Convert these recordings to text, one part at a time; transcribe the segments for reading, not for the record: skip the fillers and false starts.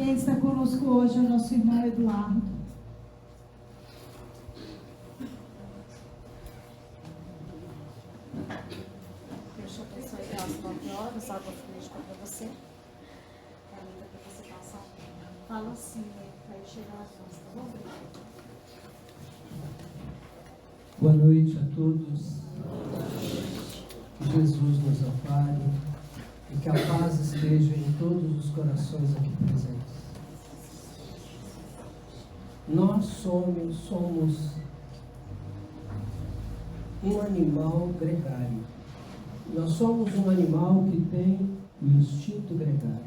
Quem está conosco hoje é o nosso irmão Eduardo. Deixa eu pensar aí, às 9 horas, água fresca para você. Ainda para você passar. Fala assim, para ele chegar às 11, tá bom? Boa noite a todos. Que Jesus nos ampare e que a paz esteja em todos os corações aqui presentes. Nós somos um animal gregário. Nós somos um animal que tem o instinto gregário.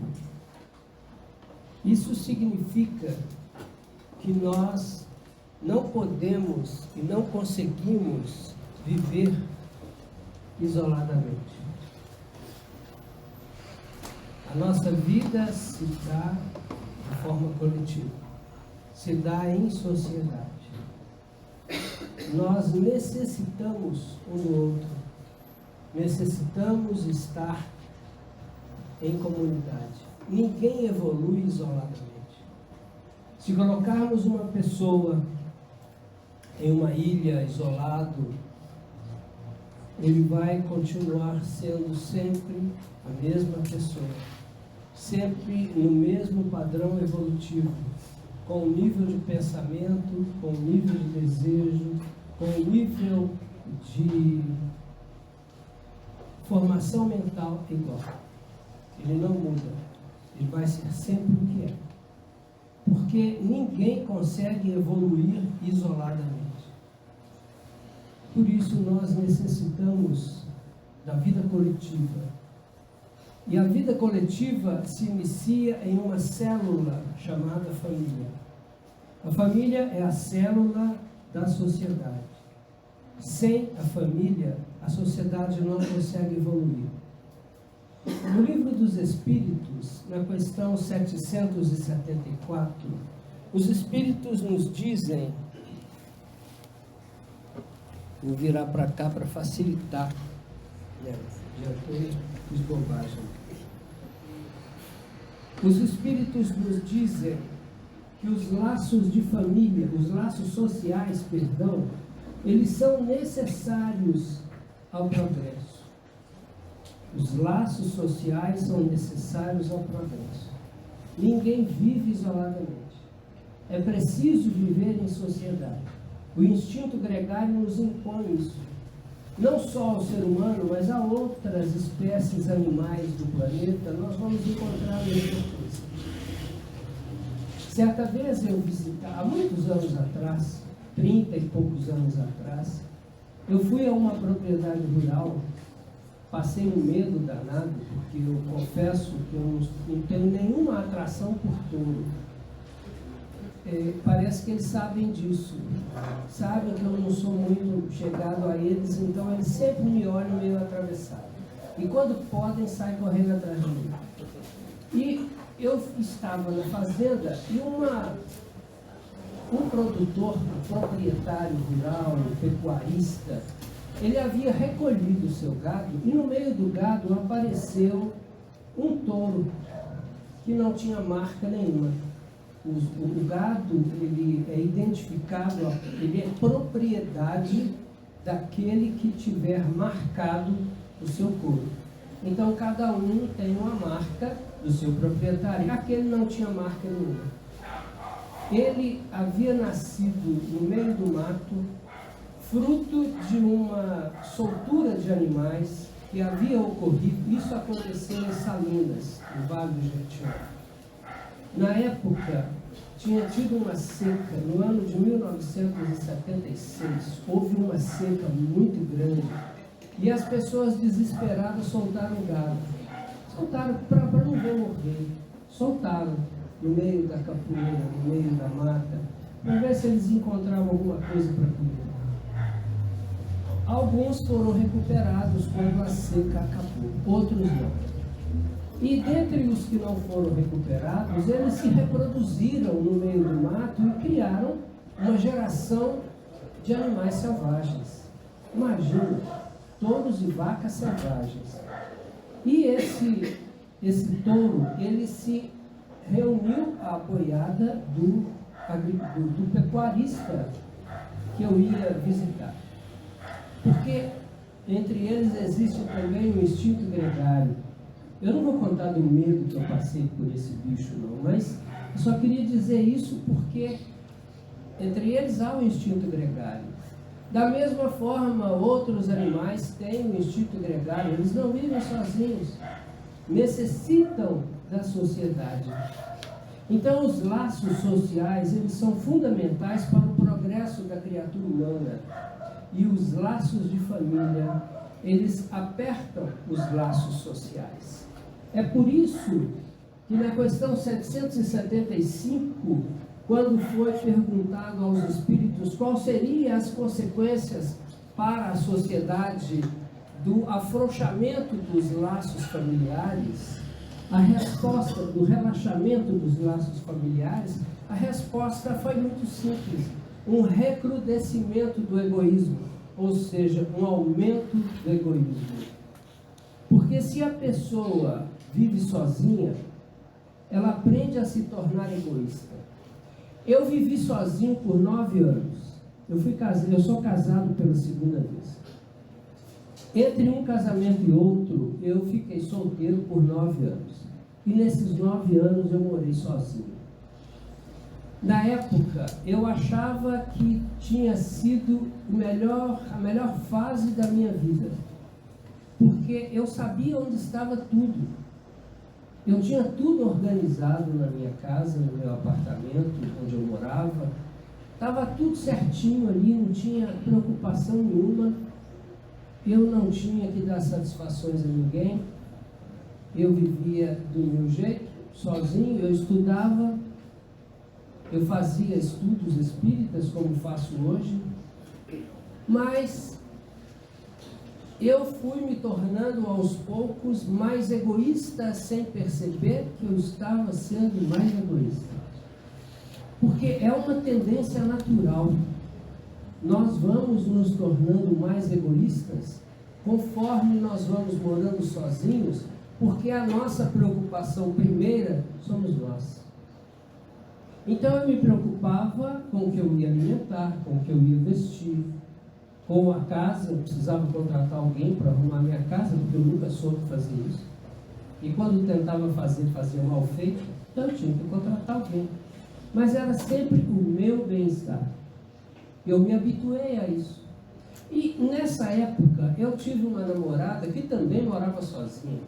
Isso significa que nós não podemos e não conseguimos viver isoladamente. A nossa vida se dá de forma coletiva, se dá em sociedade. Nós necessitamos um do outro, necessitamos estar em comunidade. Ninguém evolui isoladamente. Se colocarmos uma pessoa em uma ilha, isolado, ele vai continuar sendo sempre a mesma pessoa, sempre no mesmo padrão evolutivo, com o nível de pensamento, com o nível de desejo, com o nível de formação mental igual. Ele não muda, ele vai ser sempre o que é. Porque ninguém consegue evoluir isoladamente. Por isso nós necessitamos da vida coletiva. E a vida coletiva se inicia em uma célula chamada família. A família é a célula da sociedade. Sem a família, a sociedade não consegue evoluir. No Livro dos Espíritos, na questão 774, os Espíritos nos dizem, vou virar para cá para facilitar, já fiz bobagem. Os Espíritos nos dizem que os laços de família, os laços sociais, perdão, eles são necessários ao progresso. Os laços sociais são necessários ao progresso. Ninguém vive isoladamente. É preciso viver em sociedade. O instinto gregário nos impõe isso. Não só ao ser humano, mas a outras espécies animais do planeta, nós vamos encontrar a mesma coisa. Certa vez eu visitava, há muitos anos atrás, 30 e poucos anos atrás, eu fui a uma propriedade rural. Passei um medo danado, porque eu confesso que eu não tenho nenhuma atração por touro. Parece que eles sabem disso. Sabem que eu não sou muito chegado a eles, então eles sempre me olham meio atravessado. E quando podem, saem correndo atrás de mim. E eu estava na fazenda e um produtor, um proprietário rural, um pecuarista, ele havia recolhido o seu gado e no meio do gado apareceu um touro que não tinha marca nenhuma. O gado, ele é identificado, ele é propriedade daquele que tiver marcado o seu couro. Então cada um tem uma marca do seu proprietário. Aquele não tinha marca nenhuma. Ele havia nascido no meio do mato, fruto de uma soltura de animais que havia ocorrido. Isso aconteceu em Salinas, no Vale do Jequitinhonha. Na época, tinha tido uma seca, no ano de 1976, houve uma seca muito grande, e as pessoas desesperadas soltaram o gado. Soltaram para não ver morrer. Soltaram no meio da capoeira, no meio da mata, para ver se eles encontravam alguma coisa para comer. Alguns foram recuperados quando a seca acabou, outros não. E dentre os que não foram recuperados, eles se reproduziram no meio do mato e criaram uma geração de animais selvagens. Imagina, touros e vacas selvagens. E esse touro, ele se reuniu a boiada do pecuarista que eu ia visitar. Porque entre eles existe também um instinto gregário. Eu não vou contar do medo que eu passei por esse bicho não, mas eu só queria dizer isso porque entre eles há o instinto gregário. Da mesma forma, outros animais têm o instinto gregário, eles não vivem sozinhos, necessitam da sociedade. Então, os laços sociais, eles são fundamentais para o progresso da criatura humana. E os laços de família, eles apertam os laços sociais. É por isso que na questão 775, quando foi perguntado aos espíritos quais seriam as consequências para a sociedade do afrouxamento dos laços familiares, a resposta do relaxamento dos laços familiares, a resposta foi muito simples: um recrudescimento do egoísmo, ou seja, um aumento do egoísmo. Porque se a pessoa vive sozinha, ela aprende a se tornar egoísta. Eu vivi sozinho por 9 anos. Eu sou casado pela segunda vez. Entre um casamento e outro, eu fiquei solteiro por 9 anos. E nesses 9 anos eu morei sozinho. Na época, eu achava que tinha sido a melhor fase da minha vida. Porque eu sabia onde estava tudo. Eu tinha tudo organizado na minha casa, no meu apartamento, onde eu morava. Estava tudo certinho ali, não tinha preocupação nenhuma. Eu não tinha que dar satisfações a ninguém. Eu vivia do meu jeito, sozinho, eu estudava. Eu fazia estudos espíritas, como faço hoje. Mas eu fui me tornando aos poucos mais egoísta, sem perceber que eu estava sendo mais egoísta. Porque é uma tendência natural. Nós vamos nos tornando mais egoístas conforme nós vamos morando sozinhos, porque a nossa preocupação primeira somos nós. Então eu me preocupava com o que eu ia alimentar, com o que eu ia vestir, com a casa. Eu precisava contratar alguém para arrumar minha casa, porque eu nunca soube fazer isso. E quando tentava fazer, fazia mal feito, então eu tinha que contratar alguém. Mas era sempre o meu bem-estar. Eu me habituei a isso. E nessa época, eu tive uma namorada que também morava sozinha.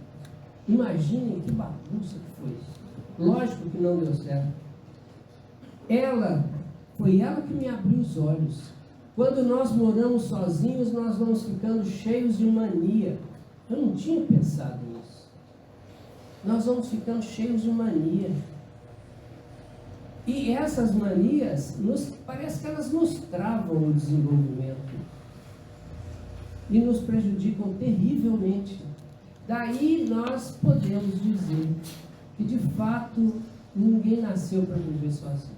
Imaginem que bagunça que foi isso. Lógico que não deu certo. Foi ela que me abriu os olhos. Quando nós moramos sozinhos, nós vamos ficando cheios de mania. Eu não tinha pensado nisso. Nós vamos ficando cheios de mania. E essas manias, parece que elas nos travam o desenvolvimento. E nos prejudicam terrivelmente. Daí nós podemos dizer que, de fato, ninguém nasceu para viver sozinho.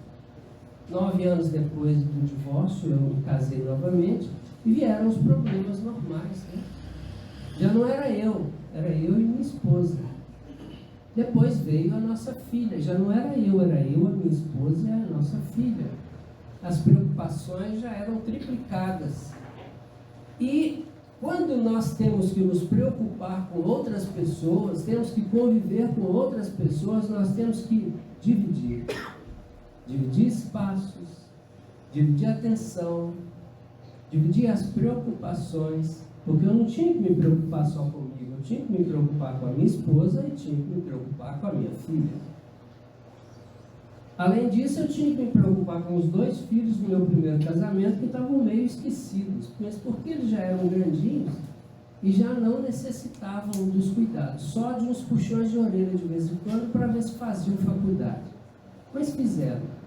9 anos depois do divórcio, eu me casei novamente e vieram os problemas normais, né? Já não era eu e minha esposa. Depois veio a nossa filha, já não era eu, a minha esposa e a nossa filha. As preocupações já eram triplicadas. E quando nós temos que nos preocupar com outras pessoas, temos que conviver com outras pessoas, nós temos que dividir espaços, dividir atenção, dividir as preocupações, porque eu não tinha que me preocupar só comigo, eu tinha que me preocupar com a minha esposa e tinha que me preocupar com a minha filha. Além disso, eu tinha que me preocupar com os 2 filhos do meu primeiro casamento, que estavam meio esquecidos, mas porque eles já eram grandinhos e já não necessitavam dos cuidados, só de uns puxões de orelha de vez em quando para ver se faziam faculdade. Mas fizeram,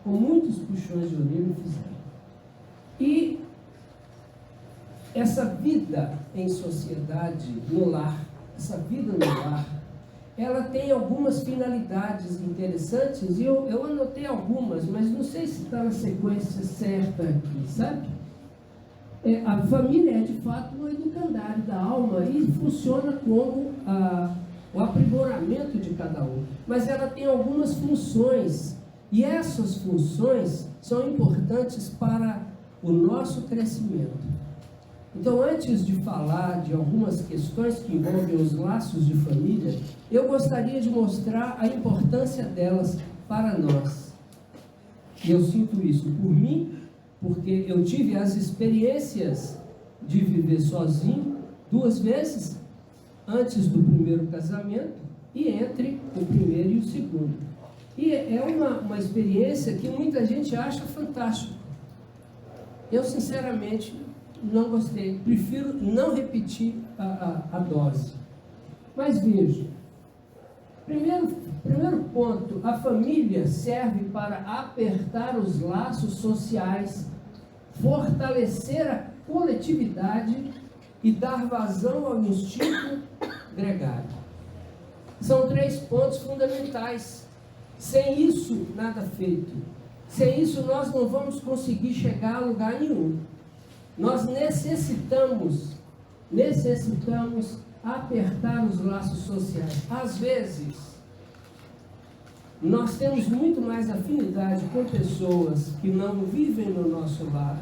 com muitos puxões de orelha fizeram. E essa vida em sociedade, no lar, ela tem algumas finalidades interessantes, e eu anotei algumas, mas não sei se está na sequência certa aqui, sabe? A família é, de fato, um educandário da alma e funciona como o aprimoramento de cada um, mas ela tem algumas funções, e essas funções são importantes para o nosso crescimento. Então, antes de falar de algumas questões que envolvem os laços de família, eu gostaria de mostrar a importância delas para nós. E eu sinto isso por mim, porque eu tive as experiências de viver sozinho 2 vezes, antes do primeiro casamento e entre o primeiro e o segundo. E é uma experiência que muita gente acha fantástica. Eu, sinceramente, não gostei. Prefiro não repetir a dose. Mas veja, primeiro ponto, a família serve para apertar os laços sociais, fortalecer a coletividade e dar vazão ao instinto gregário. São 3 pontos fundamentais. Sem isso, nada feito. Sem isso, nós não vamos conseguir chegar a lugar nenhum. Nós necessitamos apertar os laços sociais. Às vezes, nós temos muito mais afinidade com pessoas que não vivem no nosso lar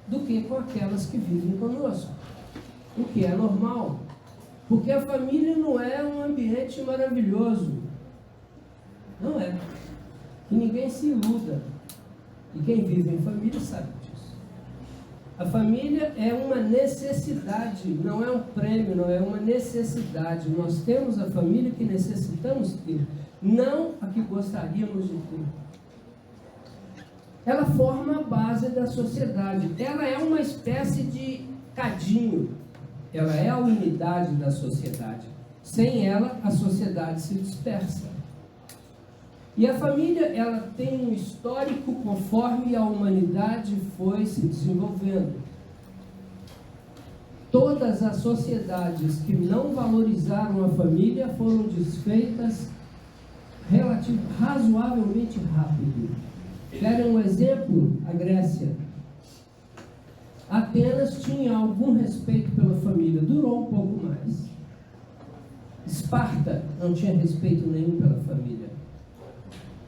do que com aquelas que vivem conosco. O que é normal, porque a família não é um ambiente maravilhoso. Não é. E ninguém se iluda. E quem vive em família sabe disso. A família é uma necessidade, não é um prêmio, não é uma necessidade. Nós temos a família que necessitamos ter, não a que gostaríamos de ter. Ela forma a base da sociedade. Ela é uma espécie de cadinho. Ela é a unidade da sociedade. Sem ela, a sociedade se dispersa. E a família, ela tem um histórico conforme a humanidade foi se desenvolvendo. Todas as sociedades que não valorizaram a família foram desfeitas razoavelmente rápido. Querem um exemplo? A Grécia. Atenas tinha algum respeito pela família, durou um pouco mais. Esparta não tinha respeito nenhum pela família.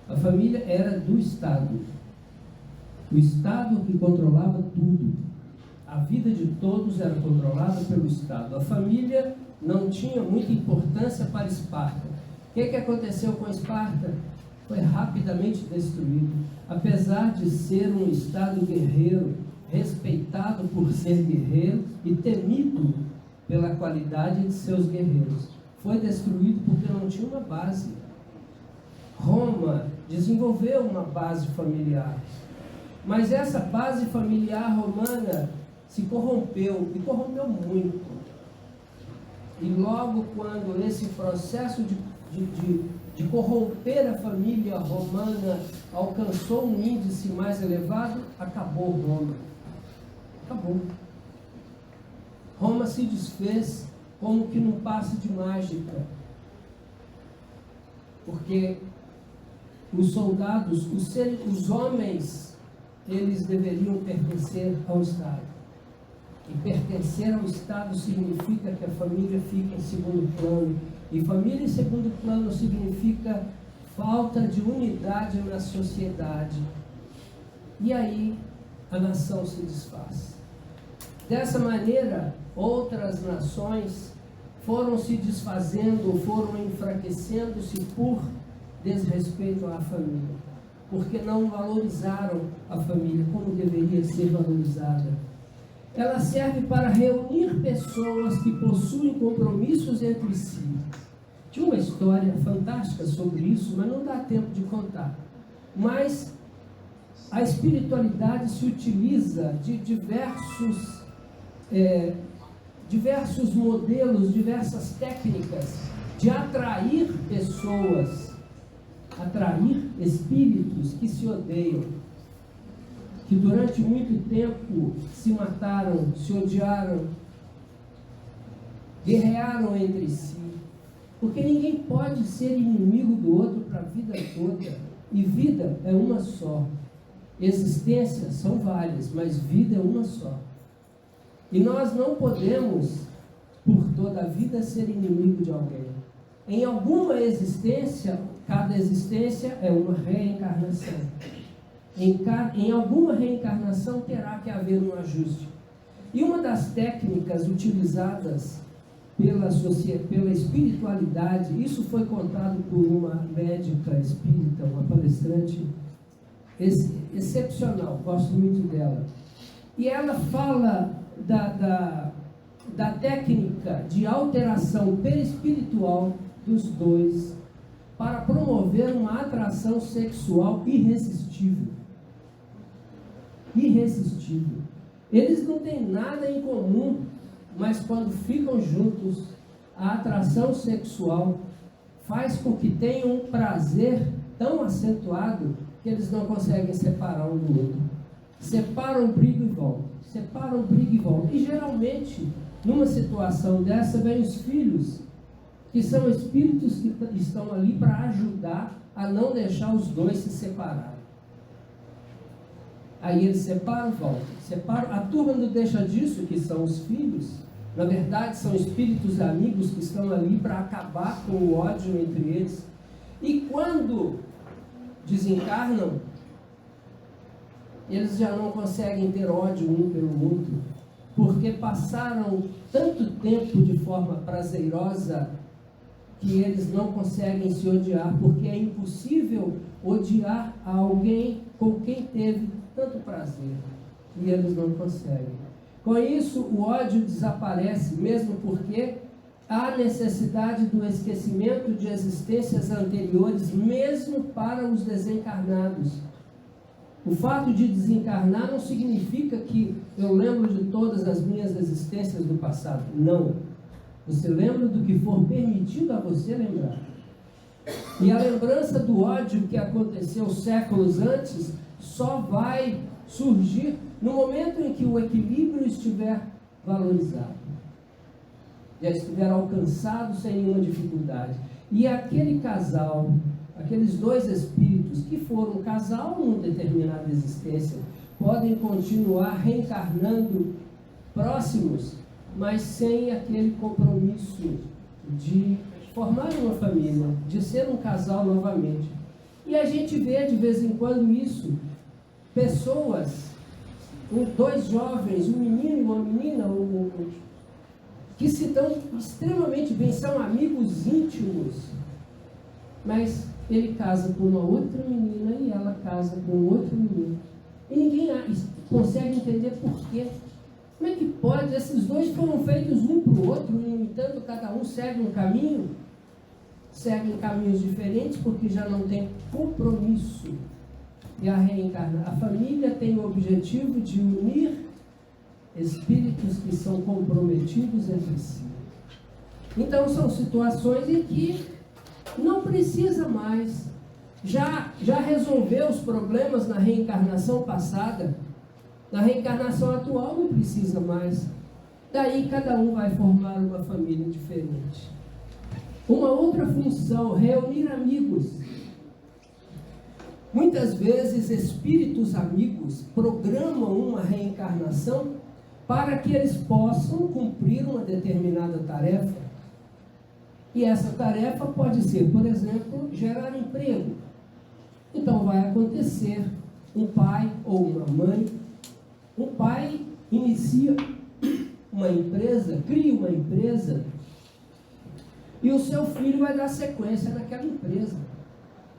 A família era do Estado. O Estado que controlava tudo. A vida de todos era controlada pelo Estado. A família não tinha muita importância para Esparta. O que aconteceu com Esparta? Foi rapidamente destruído. Apesar de ser um Estado guerreiro, respeitado por ser guerreiro e temido pela qualidade de seus guerreiros, foi destruído porque não tinha uma base. Roma desenvolveu uma base familiar, mas essa base familiar romana se corrompeu, e corrompeu muito. E logo quando esse processo de corromper a família romana alcançou um índice mais elevado, acabou Roma. Acabou. Roma se desfez como que num passe de mágica. Porque os soldados, os homens, eles deveriam pertencer ao Estado. E pertencer ao Estado significa que a família fica em segundo plano. E família em segundo plano significa falta de unidade na sociedade. E aí a nação se desfaz. Dessa maneira, outras nações foram se desfazendo, foram enfraquecendo-se por desrespeito à família, porque não valorizaram a família como deveria ser valorizada. Ela serve para reunir pessoas que possuem compromissos entre si. Tinha uma história fantástica sobre isso, mas não dá tempo de contar. Mas a espiritualidade se utiliza de diversos modelos, diversas técnicas de atrair pessoas, atrair espíritos que se odeiam, que durante muito tempo se mataram, se odiaram, guerrearam entre si, porque ninguém pode ser inimigo do outro para a vida toda, e vida é uma só. Existências são várias, mas vida é uma só. E nós não podemos, por toda a vida, ser inimigo de alguém. Em alguma existência, cada existência é uma reencarnação. Em alguma reencarnação terá que haver um ajuste. E uma das técnicas utilizadas pela espiritualidade, isso foi contado por uma médica espírita, uma palestrante excepcional, gosto muito dela. E ela fala da técnica de alteração perispiritual dos dois para promover uma atração sexual irresistível. Irresistível. Eles não têm nada em comum, mas quando ficam juntos, a atração sexual faz com que tenham um prazer tão acentuado que eles não conseguem separar um do outro. Separam, brigam e voltam. Separam, brigam e voltam. E geralmente, numa situação dessa, vem os filhos, que são espíritos que estão ali para ajudar a não deixar os dois se separarem. Aí eles separam e voltam. Separam. A turma não deixa disso, que são os filhos. Na verdade, são espíritos amigos que estão ali para acabar com o ódio entre eles. E quando desencarnam, eles já não conseguem ter ódio um pelo outro, porque passaram tanto tempo de forma prazerosa que eles não conseguem se odiar, porque é impossível odiar a alguém com quem teve tanto prazer, e eles não conseguem. Com isso, o ódio desaparece, mesmo porque há necessidade do esquecimento de existências anteriores, mesmo para os desencarnados. O fato de desencarnar não significa que eu lembro de todas as minhas existências do passado. Não. Você lembra do que for permitido a você lembrar. E a lembrança do ódio que aconteceu séculos antes só vai surgir no momento em que o equilíbrio estiver valorizado. Já estiver alcançado sem nenhuma dificuldade. E aquele casal, aqueles dois espíritos que foram casal numa determinada existência, podem continuar reencarnando próximos, mas sem aquele compromisso de formar uma família, de ser um casal novamente. E a gente vê de vez em quando isso, pessoas, dois jovens, um menino e uma menina, que se dão extremamente bem, são amigos íntimos, mas ele casa com uma outra menina e ela casa com outro menino. E ninguém consegue entender por quê. Como é que pode? Esses dois foram feitos um para o outro, e, no entanto, cada um segue um caminho, seguem caminhos diferentes, porque já não tem compromisso. E a família tem o objetivo de unir espíritos que são comprometidos entre si. Então, são situações em que não precisa mais. Já resolveu os problemas na reencarnação passada. Na reencarnação atual não precisa mais. Daí cada um vai formar uma família diferente. Uma outra função, reunir amigos. Muitas vezes espíritos amigos programam uma reencarnação para que eles possam cumprir uma determinada tarefa. E essa tarefa pode ser, por exemplo, gerar emprego. Então vai acontecer um pai ou uma mãe. Um pai inicia uma empresa, cria uma empresa, e o seu filho vai dar sequência naquela empresa.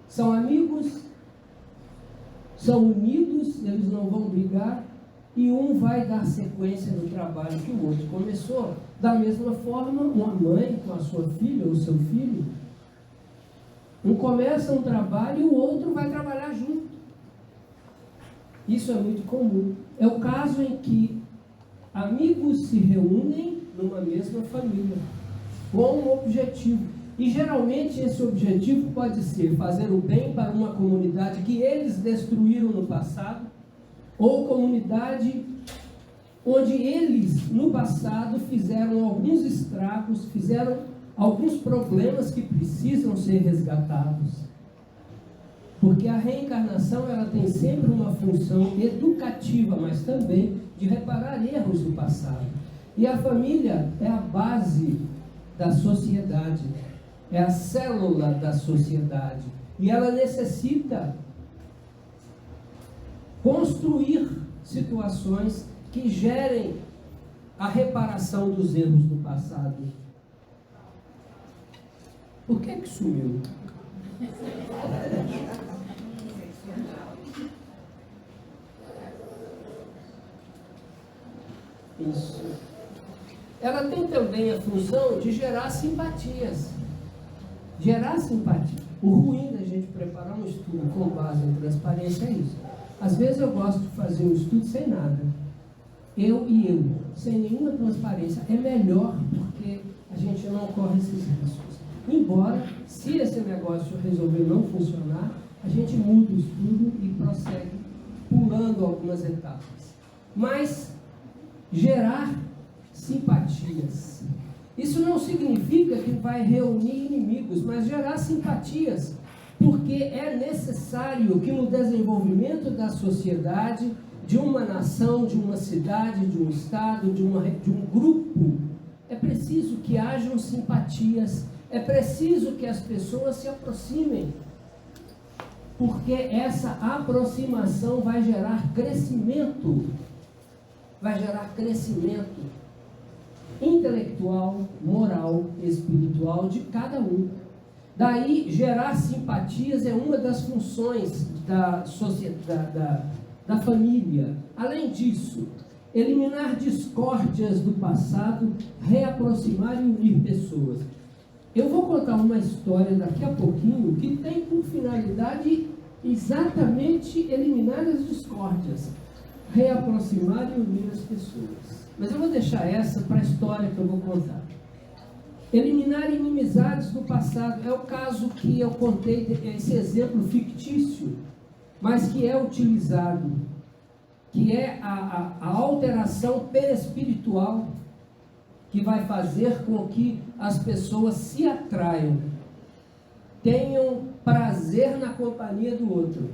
São amigos, são unidos, eles não vão brigar, e um vai dar sequência no trabalho que o outro começou. Da mesma forma, uma mãe com a sua filha ou seu filho, um começa um trabalho e o outro vai trabalhar junto. Isso é muito comum. É o caso em que amigos se reúnem numa mesma família, com um objetivo. E geralmente esse objetivo pode ser fazer o bem para uma comunidade que eles destruíram no passado, ou comunidade onde eles, no passado, fizeram alguns estragos, fizeram alguns problemas que precisam ser resgatados. Porque a reencarnação, ela tem sempre uma função educativa, mas também de reparar erros do passado. E a família é a base da sociedade. é a célula da sociedade. E ela necessita construir situações que gerem a reparação dos erros do passado. Por que sumiu? Isso. Ela tem também a função de gerar simpatias. Gerar simpatia. O ruim da gente preparar um estudo com base em transparência é isso. Às vezes eu gosto de fazer um estudo sem nada. Eu, sem nenhuma transparência. É melhor porque a gente não corre esses riscos. Embora, se esse negócio resolver não funcionar, a gente muda o estudo e prossegue pulando algumas etapas. Mas gerar simpatias. Isso não significa que vai reunir inimigos, mas gerar simpatias, porque é necessário que no desenvolvimento da sociedade, de uma nação, de uma cidade, de um estado, de um grupo, é preciso que hajam simpatias, é preciso que as pessoas se aproximem, porque essa aproximação vai gerar crescimento intelectual, moral, espiritual de cada um. Daí, gerar simpatias é uma das funções da sociedade, da família. Além disso, eliminar discórdias do passado, reaproximar e unir pessoas. Eu vou contar uma história daqui a pouquinho que tem por finalidade exatamente eliminar as discórdias, reaproximar e unir as pessoas. Mas eu vou deixar essa para a história que eu vou contar. Eliminar inimizades do passado é o caso que eu contei, esse exemplo fictício, mas que é utilizado, que é a alteração perispiritual que vai fazer com que as pessoas se atraiam, tenham prazer na companhia do outro.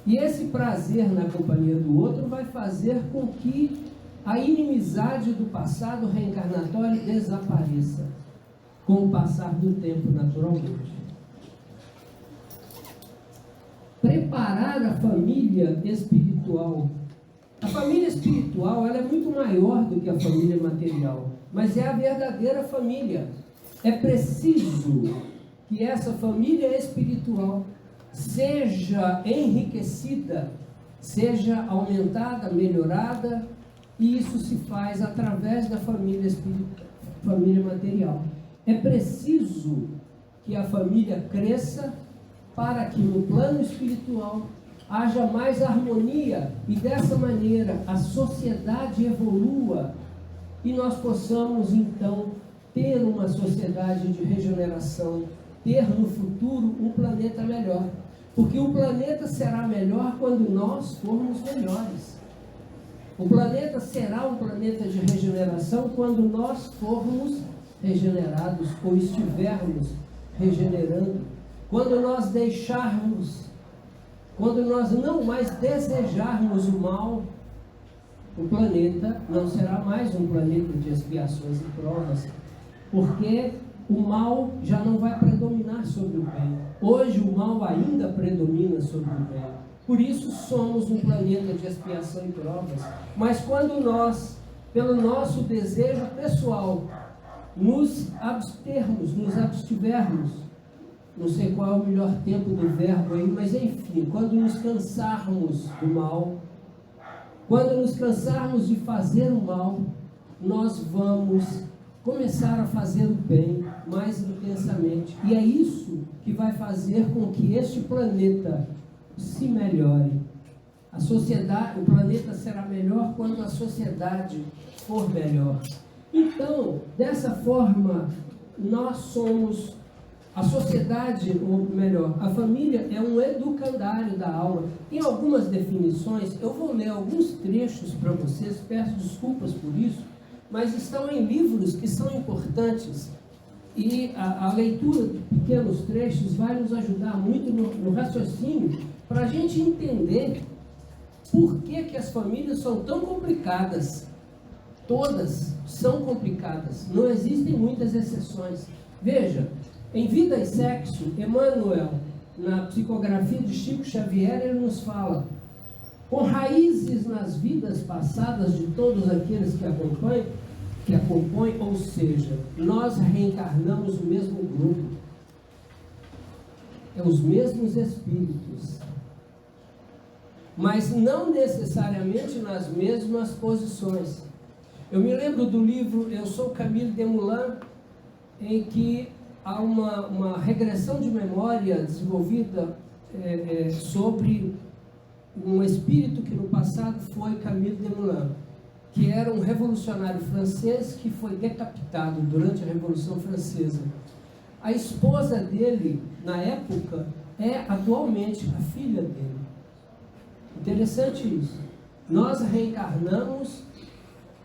E esse prazer na companhia do outro vai fazer com que a inimizade do passado reencarnatório desapareça com o passar do tempo, naturalmente. Preparar a família espiritual. A família espiritual, ela é muito maior do que a família material, mas é a verdadeira família. É preciso que essa família espiritual seja enriquecida, seja aumentada, melhorada, e isso se faz através da família espiritual, família material. É preciso que a família cresça para que no plano espiritual haja mais harmonia e dessa maneira a sociedade evolua e nós possamos então ter uma sociedade de regeneração, ter no futuro um planeta melhor. Porque o planeta será melhor quando nós formos melhores. O planeta será um planeta de regeneração quando nós formos regenerados ou estivermos regenerando. Quando nós deixarmos, quando nós não mais desejarmos o mal, o planeta não será mais um planeta de expiações e provas, porque o mal já não vai predominar sobre o bem. Hoje o mal ainda predomina sobre o bem. Por isso somos um planeta de expiação e provas. Mas quando nós, pelo nosso desejo pessoal, nos abstivermos, não sei qual é o melhor tempo do verbo aí, mas enfim, quando nos cansarmos do mal, quando nos cansarmos de fazer o mal, nós vamos começar a fazer o bem mais intensamente. E é isso que vai fazer com que este planeta se melhore. A sociedade, o planeta será melhor quando a sociedade for melhor. Então, dessa forma, nós somos a sociedade, ou melhor, a família é um educandário da alma. Tem algumas definições, eu vou ler alguns trechos para vocês, peço desculpas por isso, mas estão em livros que são importantes e a leitura de pequenos trechos vai nos ajudar muito no raciocínio para a gente entender por que as famílias são tão complicadas. Todas são complicadas, não existem muitas exceções, Veja, em Vida e Sexo, Emmanuel, na psicografia de Chico Xavier, ele nos fala: com raízes nas vidas passadas de todos aqueles que a compõem, ou seja, nós reencarnamos o mesmo grupo, os mesmos espíritos, mas não necessariamente nas mesmas posições. Eu me lembro do livro Eu Sou Camille Desmoulins, em que há uma regressão de memória desenvolvida sobre um espírito que no passado foi Camille Desmoulins, que era um revolucionário francês que foi decapitado durante a Revolução Francesa. A esposa dele, na época, é atualmente a filha dele. Interessante isso. Nós reencarnamos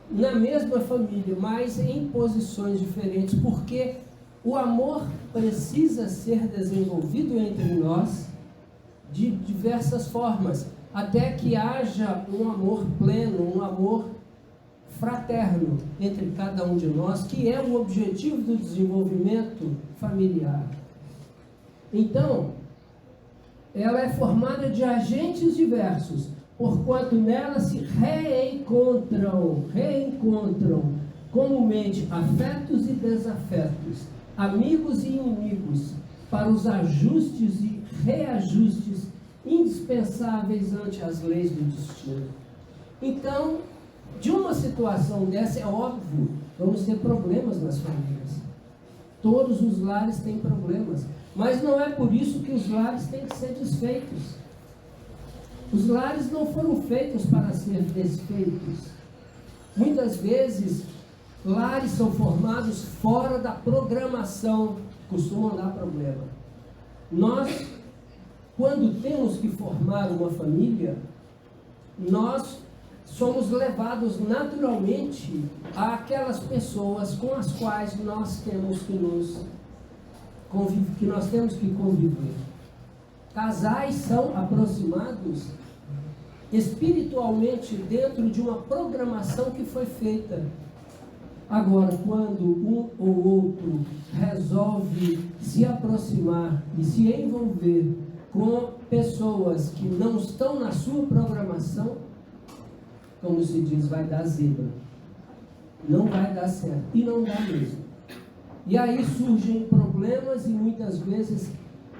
na mesma família, mas em posições diferentes, porque o amor precisa ser desenvolvido entre nós de diversas formas, até que haja um amor pleno, um amor fraterno entre cada um de nós, que é o objetivo do desenvolvimento familiar. Então, ela é formada de agentes diversos, porquanto nela se reencontram comumente afetos e desafetos, amigos e inimigos, para os ajustes e reajustes indispensáveis ante as leis do destino. Então, de uma situação dessa, é óbvio, vamos ter problemas nas famílias. Todos os lares têm problemas, mas não é por isso que os lares têm que ser desfeitos. Os lares não foram feitos para ser desfeitos. Muitas vezes, lares são formados fora da programação, costumam dar problema. Nós, quando temos que formar uma família, nós somos levados naturalmente àquelas pessoas com as quais nós temos que conviver. Casais são aproximados espiritualmente dentro de uma programação que foi feita. Agora, quando um ou outro resolve se aproximar e se envolver com pessoas que não estão na sua programação, como se diz, vai dar zebra. Não vai dar certo. E não dá mesmo. E aí surgem problemas e muitas vezes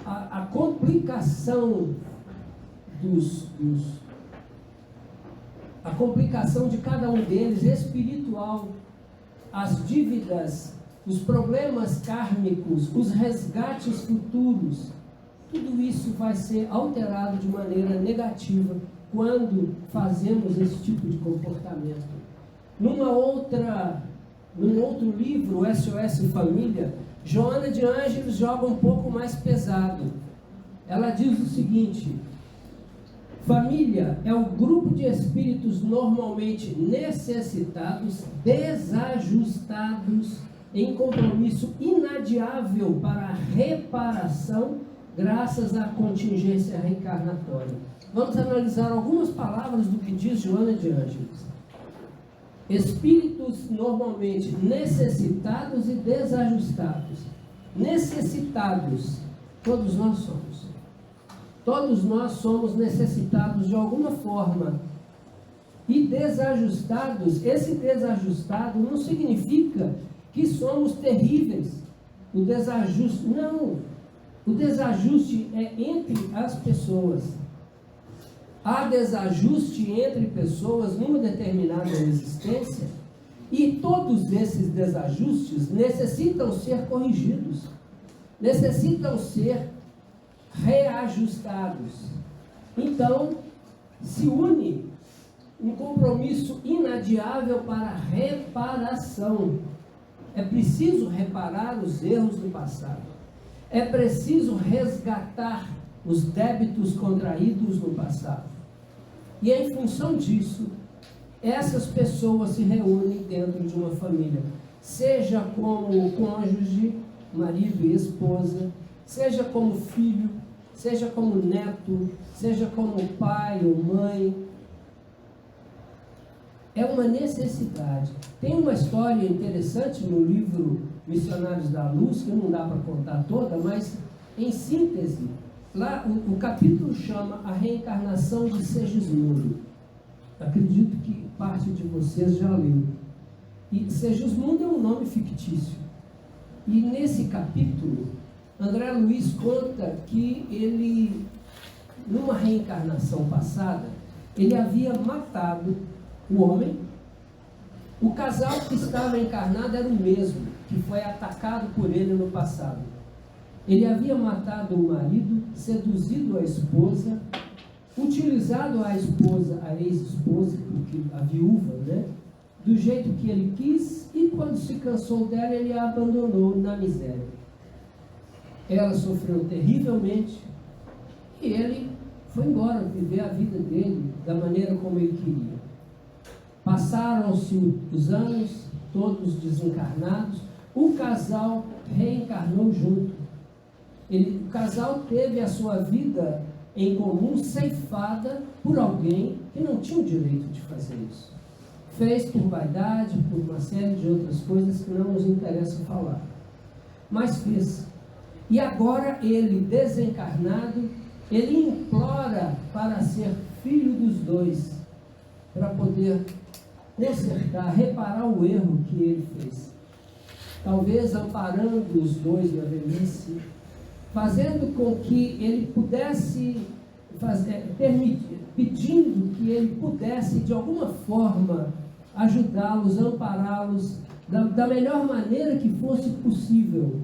a complicação a complicação de cada um deles, espiritual, as dívidas, os problemas kármicos, os resgates futuros, tudo isso vai ser alterado de maneira negativa quando fazemos esse tipo de comportamento. Num outro livro, o SOS Família, Joana de Ângeles joga um pouco mais pesado. Ela diz o seguinte: família é o grupo de espíritos normalmente necessitados, desajustados, em compromisso inadiável para a reparação, graças à contingência reencarnatória. Vamos analisar algumas palavras do que diz Joana de Ângeles. Espíritos normalmente necessitados e desajustados. Necessitados, todos nós somos. Todos nós somos necessitados de alguma forma. E desajustados, esse desajustado não significa que somos terríveis. O desajuste, não. O desajuste é entre as pessoas. Há desajuste entre pessoas numa determinada existência e todos esses desajustes necessitam ser corrigidos, necessitam ser reajustados. Então, se une um compromisso inadiável para a reparação. É preciso reparar os erros do passado. É preciso resgatar os débitos contraídos no passado. E em função disso, essas pessoas se reúnem dentro de uma família, seja como cônjuge, marido e esposa, seja como filho, seja como neto, seja como pai ou mãe. É uma necessidade. Tem uma história interessante no livro Missionários da Luz, que não dá para contar toda, mas em síntese, lá o capítulo chama A Reencarnação de Segismundo. Acredito que parte de vocês já leu. E Segismundo é um nome fictício. E nesse capítulo, André Luiz conta que ele, numa reencarnação passada, ele havia matado o homem. O casal que estava encarnado era o mesmo, que foi atacado por ele no passado. Ele havia matado o marido, seduzido a esposa, utilizado a esposa, a ex-esposa, a viúva, né? Do jeito que ele quis, e quando se cansou dela, ele a abandonou na miséria. Ela sofreu terrivelmente e ele foi embora viver a vida dele da maneira como ele queria. Passaram-se os anos, todos desencarnados, o casal reencarnou junto. O casal teve a sua vida em comum ceifada por alguém que não tinha o direito de fazer isso. Fez por vaidade, por uma série de outras coisas que não nos interessa falar. Mas fez. E agora ele, desencarnado, ele implora para ser filho dos dois, para poder consertar, reparar o erro que ele fez. Talvez amparando os dois na velhice, fazendo com que ele pudesse pedindo que ele pudesse de alguma forma ajudá-los, ampará-los da melhor maneira que fosse possível.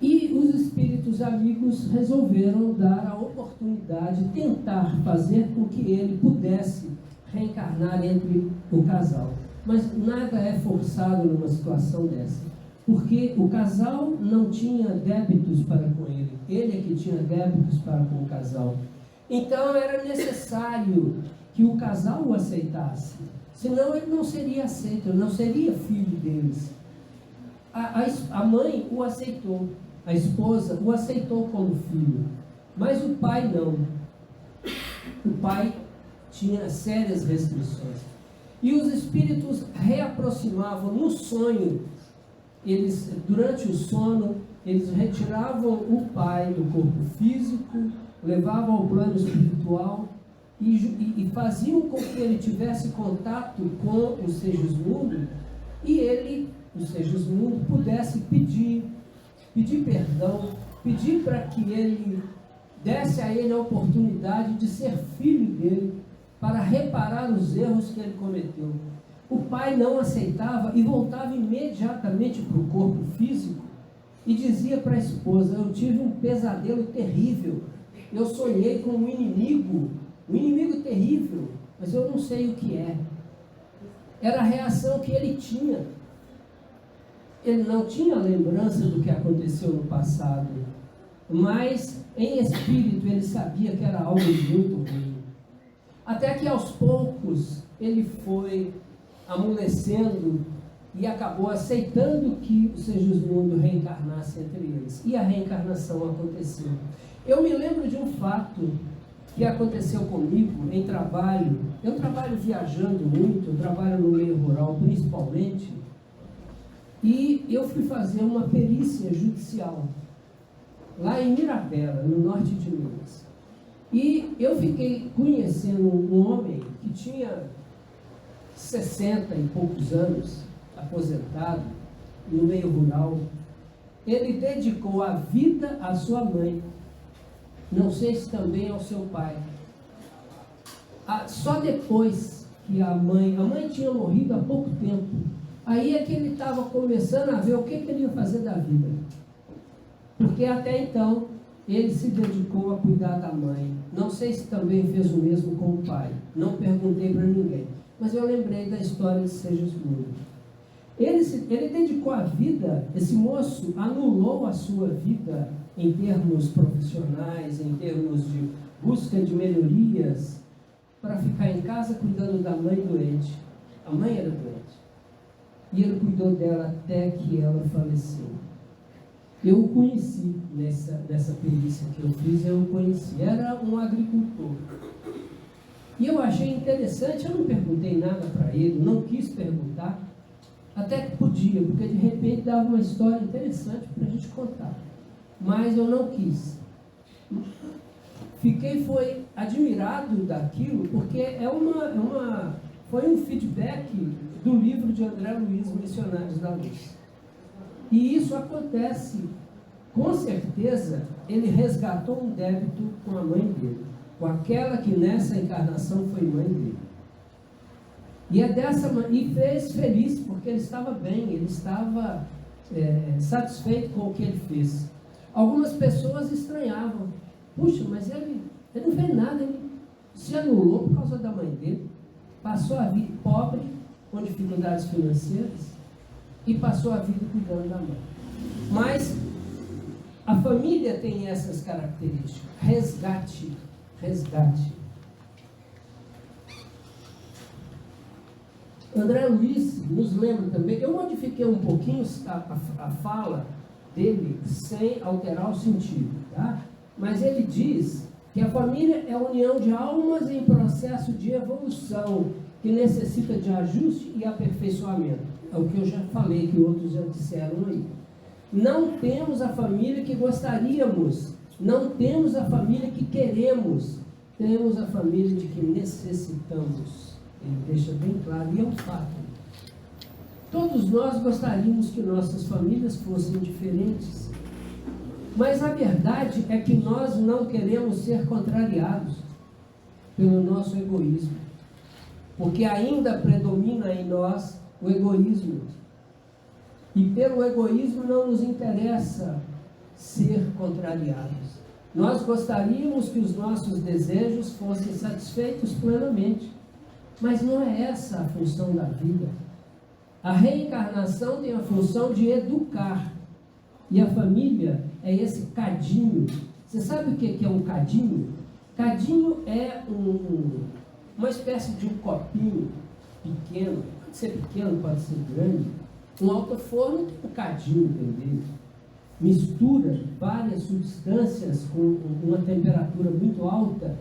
E os espíritos amigos resolveram dar a oportunidade, tentar fazer com que ele pudesse reencarnar entre o casal. Mas nada é forçado numa situação dessa, porque o casal não tinha débitos para com ele, ele é que tinha débitos para com o casal. Então era necessário que o casal o aceitasse, senão ele não seria aceito, ele não seria filho deles. A mãe o aceitou, a esposa o aceitou como filho, mas o pai não. O pai tinha sérias restrições. E os espíritos reaproximavam no sonho. Durante o sono, eles retiravam o pai do corpo físico, levavam ao plano espiritual e faziam com que ele tivesse contato com o Segismundo e ele, o Segismundo, pudesse pedir perdão, pedir para que ele desse a ele a oportunidade de ser filho dele, para reparar os erros que ele cometeu. O pai não aceitava e voltava imediatamente para o corpo físico e dizia para a esposa: eu tive um pesadelo terrível, eu sonhei com um inimigo terrível, mas eu não sei o que é. Era a reação que ele tinha. Ele não tinha lembrança do que aconteceu no passado, mas em espírito ele sabia que era algo muito ruim. Até que aos poucos ele foi amolecendo e acabou aceitando que o Segismundo reencarnasse entre eles. E a reencarnação aconteceu. Eu me lembro de um fato que aconteceu comigo em trabalho. Eu trabalho viajando muito, eu trabalho no meio rural principalmente, e eu fui fazer uma perícia judicial lá em Mirabela, no norte de Minas. E eu fiquei conhecendo um homem que tinha 60 e poucos anos, aposentado, no meio rural. Ele dedicou a vida à sua mãe, não sei se também ao seu pai. Só depois que a mãe tinha morrido há pouco tempo, aí é que ele estava começando a ver o que ele ia fazer da vida. Porque até então ele se dedicou a cuidar da mãe. Não sei se também fez o mesmo com o pai. Não perguntei para ninguém. Mas eu lembrei da história de Segismundo. Ele dedicou a vida, esse moço anulou a sua vida em termos profissionais, em termos de busca de melhorias, para ficar em casa cuidando da mãe doente. A mãe era doente. E ele cuidou dela até que ela faleceu. Eu o conheci nessa perícia que eu fiz, eu o conheci. Era um agricultor. E eu achei interessante, eu não perguntei nada para ele, não quis perguntar, até que podia, porque de repente dava uma história interessante para a gente contar. Mas eu não quis. Foi admirado daquilo, porque foi um feedback do livro de André Luiz, Missionários da Luz. E isso acontece, com certeza, ele resgatou um débito com a mãe dele, com aquela que nessa encarnação foi mãe dele. E fez feliz, porque ele estava bem, ele estava satisfeito com o que ele fez. Algumas pessoas estranhavam. Puxa, mas ele não fez nada, ele se anulou por causa da mãe dele, passou a vida pobre, com dificuldades financeiras, e passou a vida cuidando da mãe. Mas a família tem essas características. Resgate. André Luiz nos lembra também, eu modifiquei um pouquinho a fala dele sem alterar o sentido, tá? Mas ele diz que a família é a união de almas em processo de evolução, que necessita de ajuste e aperfeiçoamento. É o que eu já falei, que outros já disseram aí. Não temos a família que gostaríamos, não temos a família que queremos, temos a família de que necessitamos. Ele deixa bem claro, e é um fato. Todos nós gostaríamos que nossas famílias fossem diferentes, mas a verdade é que nós não queremos ser contrariados pelo nosso egoísmo, porque ainda predomina em nós o egoísmo, e pelo egoísmo não nos interessa ser contrariados. Nós gostaríamos que os nossos desejos fossem satisfeitos plenamente, mas não é essa a função da vida. A reencarnação tem a função de educar, e a família é esse cadinho. Você sabe o que é um cadinho? Cadinho é uma espécie de um copinho pequeno, pode ser pequeno, pode ser grande. Um alto-forno tem um cadinho dentro, mistura várias substâncias com uma temperatura muito alta,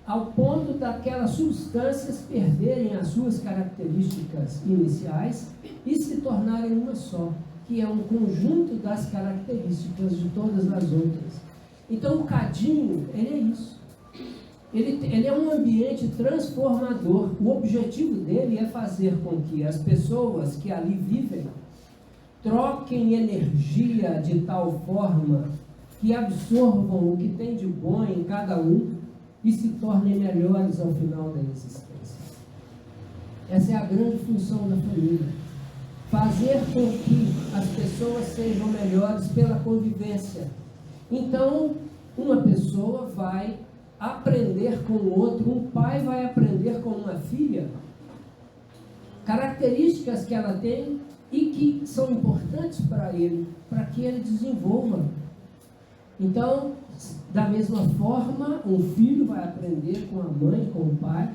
ao ponto daquelas substâncias perderem as suas características iniciais e se tornarem uma só, que é um conjunto das características de todas as outras. Então o cadinho, ele é isso. Ele é um ambiente transformador. O objetivo dele é fazer com que as pessoas que ali vivem troquem energia de tal forma que absorvam o que tem de bom em cada um e se tornem melhores ao final da existência. Essa é a grande função da família. Fazer com que as pessoas sejam melhores pela convivência. Então, uma pessoa vai aprender com o outro, um pai vai aprender com uma filha, características que ela tem e que são importantes para ele, para que ele desenvolva. Então, da mesma forma, um filho vai aprender com a mãe, com o pai,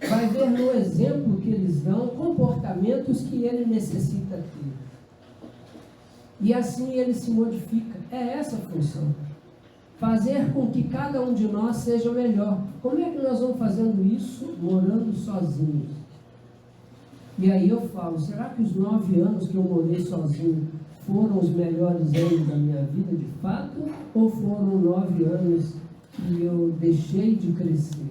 vai ver no exemplo que eles dão comportamentos que ele necessita ter. E assim ele se modifica. É essa a função. Fazer com que cada um de nós seja melhor. Como é que nós vamos fazendo isso morando sozinhos? E aí eu falo, será que os 9 anos que eu morei sozinho foram os melhores anos da minha vida de fato? Ou foram 9 anos que eu deixei de crescer?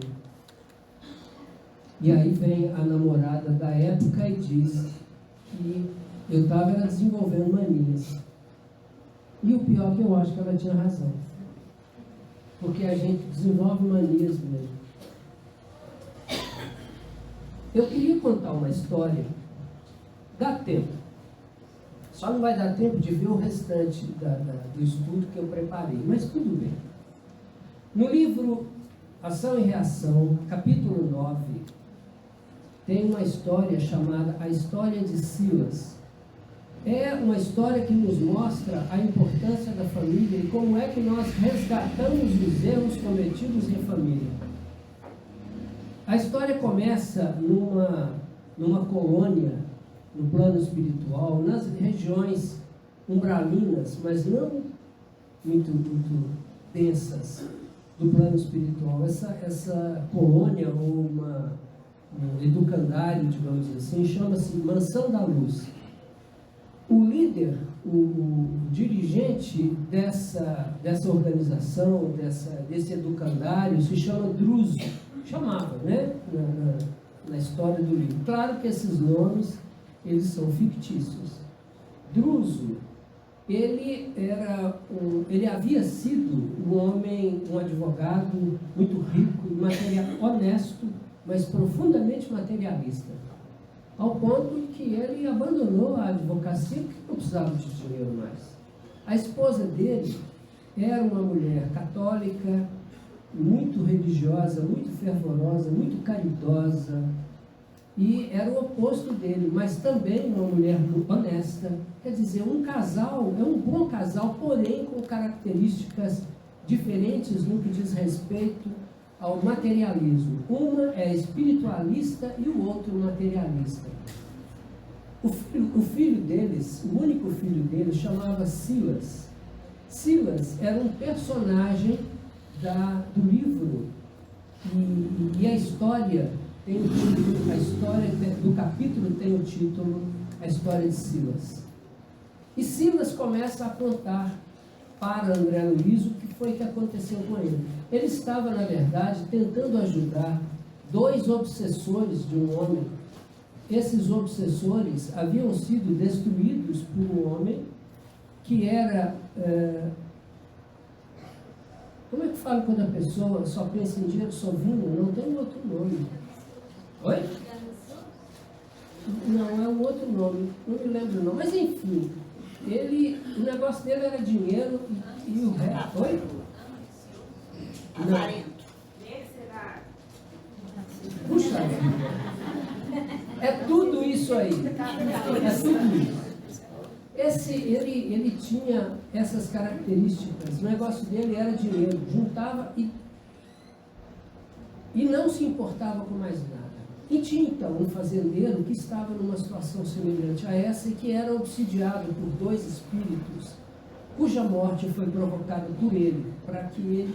E aí vem a namorada da época e diz que eu estava desenvolvendo manias. E o pior é que eu acho que ela tinha razão. Porque a gente desenvolve manias mesmo. Eu queria contar uma história. Dá tempo. Só não vai dar tempo de ver o restante do estudo que eu preparei, mas tudo bem. No livro Ação e Reação, capítulo 9, tem uma história chamada A História de Silas. É uma história que nos mostra a importância da família e como é que nós resgatamos os erros cometidos em família. A história começa numa colônia, no plano espiritual, nas regiões umbralinas, mas não muito densas. do plano espiritual. Essa colônia, ou um educandário, digamos assim, chama-se Mansão da Luz. O líder, o dirigente dessa organização, desse educandário, se chama Druso. Chamava, né? Na história do livro. Claro que esses nomes, eles são fictícios. Druso, ele havia sido um advogado muito rico, honesto, mas profundamente materialista, ao ponto que ele abandonou a advocacia porque não precisava de dinheiro mais. A esposa dele era uma mulher católica, muito religiosa, muito fervorosa, muito caridosa, e era o oposto dele, mas também uma mulher honesta. Quer dizer, um casal, é um bom casal, porém com características diferentes no que diz respeito ao materialismo. Uma é espiritualista e o outro materialista. O filho deles, o único filho deles, chamava Silas. Silas era um personagem do livro, e a história tem o título, a história do capítulo tem o título A História de Silas. E Silas começa a contar para André Luiz o que foi que aconteceu com ele. Ele estava, na verdade, tentando ajudar dois obsessores de um homem. Esses obsessores haviam sido destruídos por um homem que era... como é que fala quando a pessoa só pensa em dinheiro, só vinho? Não tem outro nome. Oi? Não, é um outro nome, não me lembro não. Mas enfim, o negócio dele era dinheiro e o resto. Oi? Não. Puxa vida. É tudo isso aí. É tudo isso. Ele tinha essas características. O negócio dele era dinheiro. Juntava e não se importava com mais nada. E tinha então um fazendeiro que estava numa situação semelhante a essa e que era obsidiado por dois espíritos, cuja morte foi provocada por ele, para que ele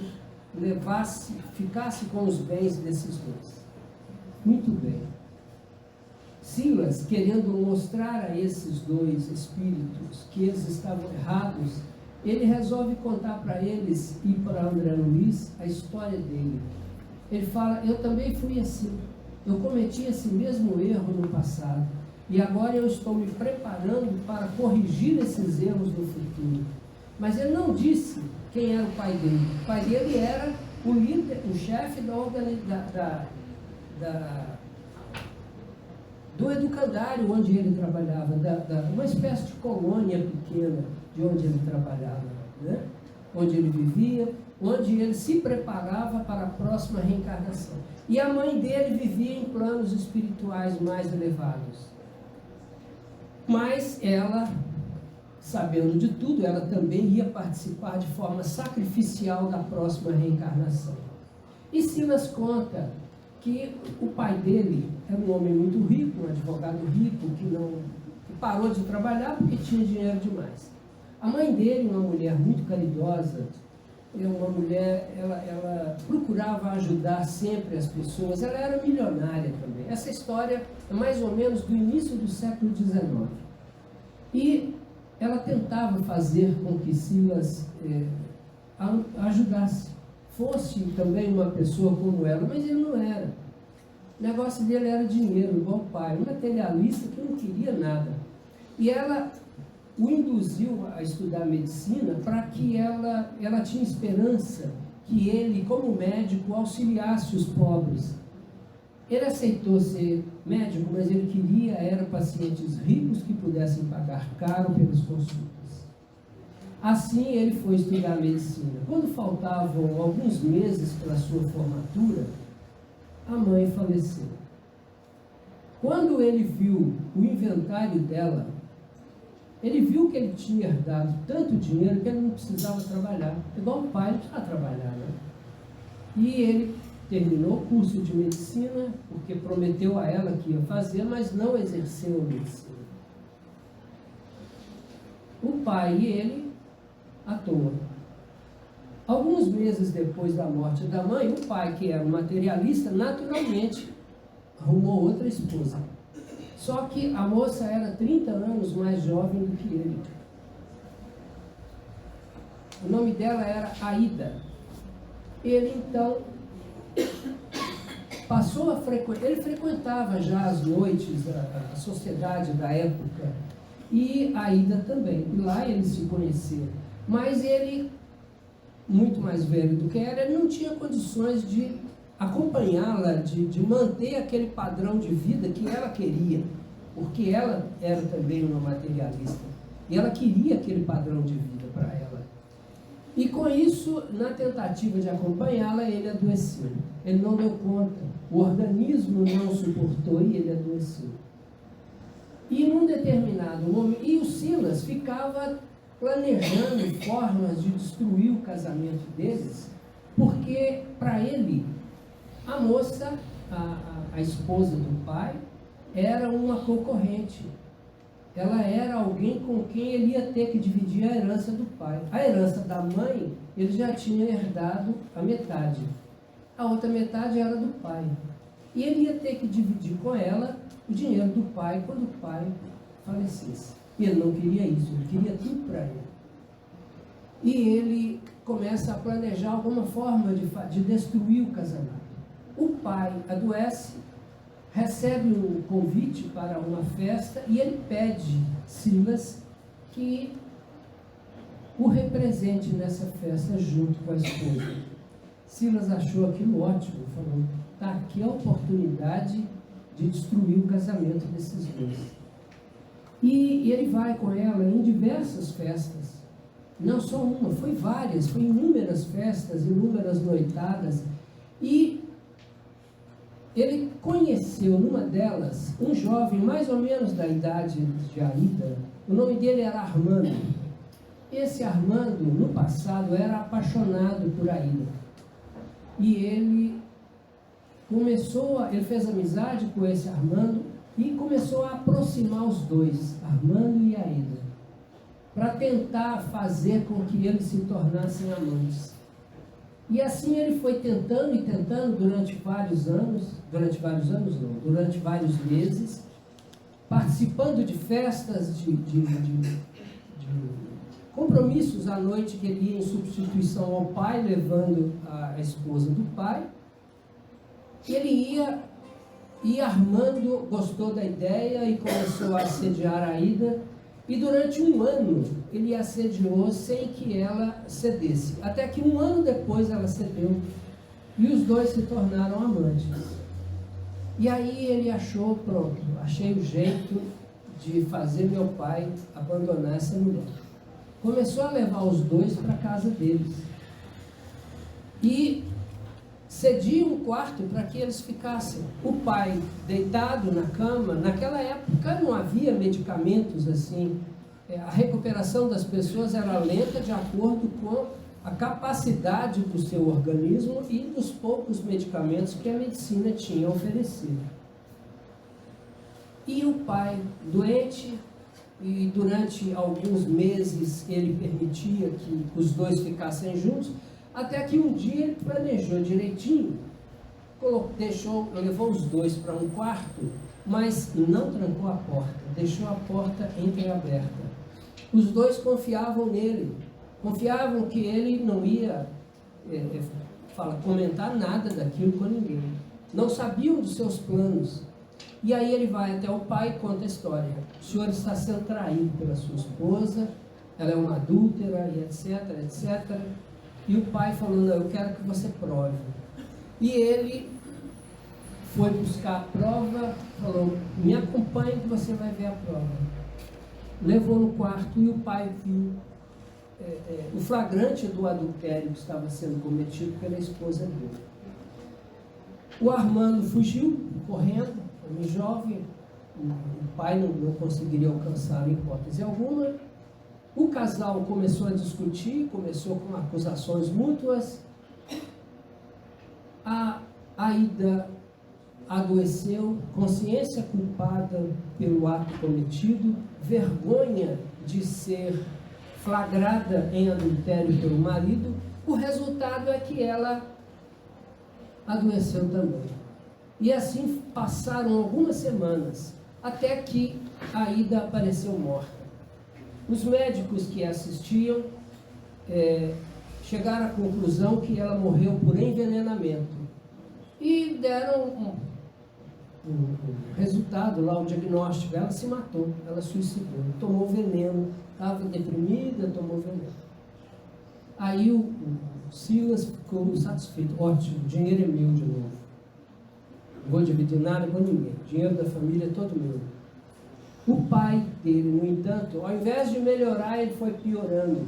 ficasse com os bens desses dois. Muito bem. Silas, querendo mostrar a esses dois espíritos que eles estavam errados, ele resolve contar para eles e para André Luiz a história dele. Ele fala: eu também fui assim. Eu cometi esse mesmo erro no passado e agora eu estou me preparando para corrigir esses erros no futuro. Mas ele não disse quem era o pai dele. O pai dele era o líder, o chefe do educandário onde ele trabalhava, uma espécie de colônia pequena de onde ele trabalhava, né? Onde ele vivia, onde ele se preparava para a próxima reencarnação. E a mãe dele vivia em planos espirituais mais elevados. Mas ela, sabendo de tudo, ela também ia participar de forma sacrificial da próxima reencarnação. E Silas conta que o pai dele era um homem muito rico, um advogado rico, que parou de trabalhar porque tinha dinheiro demais. A mãe dele, uma mulher muito caridosa, uma mulher, ela procurava ajudar sempre as pessoas, ela era milionária também. Essa história é mais ou menos do início do século XIX. E ela tentava fazer com que Silas ajudasse, fosse também uma pessoa como ela, mas ele não era. O negócio dele era dinheiro, igual o pai, um materialista que não queria nada. E ela o induziu a estudar medicina para que ela tinha esperança que ele, como médico, auxiliasse os pobres. Ele aceitou ser médico, mas ele era pacientes ricos que pudessem pagar caro pelas consultas. Assim, ele foi estudar medicina. Quando faltavam alguns meses para a sua formatura, a mãe faleceu. Quando ele viu o inventário dela, ele viu que ele tinha herdado tanto dinheiro que ele não precisava trabalhar. Igual o pai, não precisava trabalhar, né? E ele terminou o curso de medicina, porque prometeu a ela que ia fazer, mas não exerceu a medicina. O pai e ele, à toa. Alguns meses depois da morte da mãe, o pai, que era um materialista, naturalmente arrumou outra esposa. Só que a moça era 30 anos mais jovem do que ele. O nome dela era Aida. Ele então passou a frequentar, ele frequentava já às noites a sociedade da época, e a Aida também, e lá eles se conheceram. Mas ele, muito mais velho do que ela, ele não tinha condições de acompanhá-la, de manter aquele padrão de vida que ela queria, porque ela era também uma materialista, e ela queria aquele padrão de vida para ela. E com isso, na tentativa de acompanhá-la, ele adoeceu. Ele não deu conta, o organismo não suportou e ele adoeceu. E num determinado momento, e o Silas ficava planejando formas de destruir o casamento deles, porque para ele, a moça, a esposa do pai, era uma concorrente. Ela era alguém com quem ele ia ter que dividir a herança do pai. A herança da mãe, ele já tinha herdado a metade. A outra metade era do pai. E ele ia ter que dividir com ela o dinheiro do pai quando o pai falecesse. E ele não queria isso, ele queria tudo para ele. E ele começa a planejar alguma forma de destruir o casamento. O pai adoece, recebe um convite para uma festa e ele pede Silas que o represente nessa festa junto com a esposa. Silas achou aquilo ótimo, falou, está aqui a oportunidade de destruir o casamento desses dois. E ele vai com ela em diversas festas, não só uma, foi várias, foi inúmeras festas, inúmeras noitadas, e ele conheceu numa delas um jovem mais ou menos da idade de Aida. O nome dele era Armando. Esse Armando, no passado, era apaixonado por Aida. E ele fez amizade com esse Armando e começou a aproximar os dois, Armando e Aida, para tentar fazer com que eles se tornassem amantes. E assim ele foi tentando e tentando durante vários meses, participando de festas, de compromissos à noite que ele ia em substituição ao pai, levando a esposa do pai. Ele ia, e Armando gostou da ideia e começou a assediar a Aida. E durante um ano ele a assediou sem que ela cedesse. Até que um ano depois ela cedeu. E os dois se tornaram amantes. E aí ele achou, pronto, achei o jeito de fazer meu pai abandonar essa mulher. Começou a levar os dois para a casa deles. E cedia um quarto para que eles ficassem. O pai deitado na cama. Naquela época não havia medicamentos assim. A recuperação das pessoas era lenta de acordo com a capacidade do seu organismo e dos poucos medicamentos que a medicina tinha a oferecer. E o pai doente, e durante alguns meses ele permitia que os dois ficassem juntos, até que um dia ele planejou direitinho, levou os dois para um quarto, mas não trancou a porta, deixou a porta entreaberta. Os dois confiavam nele, confiavam que ele não ia comentar nada daquilo com ninguém. Não sabiam dos seus planos. E aí ele vai até o pai e conta a história. O senhor está sendo traído pela sua esposa, ela é uma adúltera, e etc, etc. E o pai falou, não, eu quero que você prove. E ele foi buscar a prova, falou, me acompanhe que você vai ver a prova. Levou no quarto e o pai viu o flagrante do adultério que estava sendo cometido pela esposa dele. O Armando fugiu, correndo, um jovem, o pai não conseguiria alcançá-lo em hipótese alguma. O casal começou a discutir, começou com acusações mútuas. A Aida adoeceu, consciência culpada pelo ato cometido, vergonha de ser flagrada em adultério pelo marido, O resultado é que ela adoeceu também. E assim passaram algumas semanas, até que Aida apareceu morta. Os médicos que a assistiam chegaram à conclusão que ela morreu por envenenamento. E deram um resultado lá, o diagnóstico. Ela se matou, ela suicidou, tomou veneno, estava deprimida, tomou veneno. Aí o Silas ficou satisfeito. Ótimo, o dinheiro é meu de novo. Não vou dividir nada com ninguém. O dinheiro da família é todo meu. O pai dele, no entanto, ao invés de melhorar, ele foi piorando.